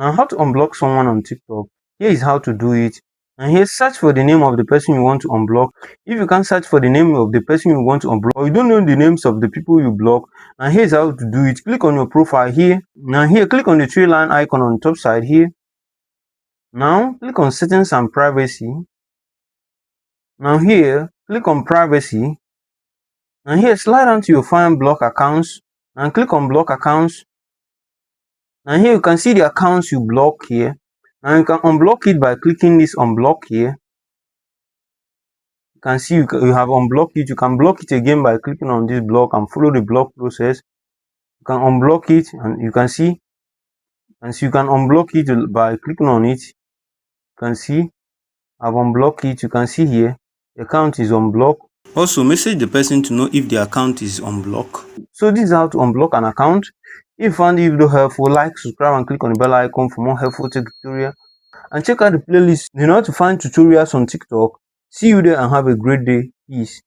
Now, how to unblock someone on TikTok? Here is how to do it. And here, search for the name of the person you want to unblock. If you can't search for the name of the person you want to unblock, or you don't know the names of the people you block, and here's how to do it. Click on your profile here. Now here, click on the three line icon on the top side here. Now click on settings and privacy. Now here, click on privacy. Now here, slide down to your find block accounts and click on block accounts. Now here you can see the accounts you block here. Now you can unblock it by clicking this unblock here. You can see you have unblocked it. You can block it again by clicking on this block and follow the block process. You can unblock it, and you can see, you can unblock it by clicking on it. You can see I've unblocked it. You can see here the account is unblocked. Also, message the person to know if the account is unblocked. So this is how to unblock an account. If you found the video helpful, like, subscribe, and click on the bell icon for more helpful tutorials. And check out the playlist. You know how to find tutorials on TikTok. See you there and have a great day. Peace.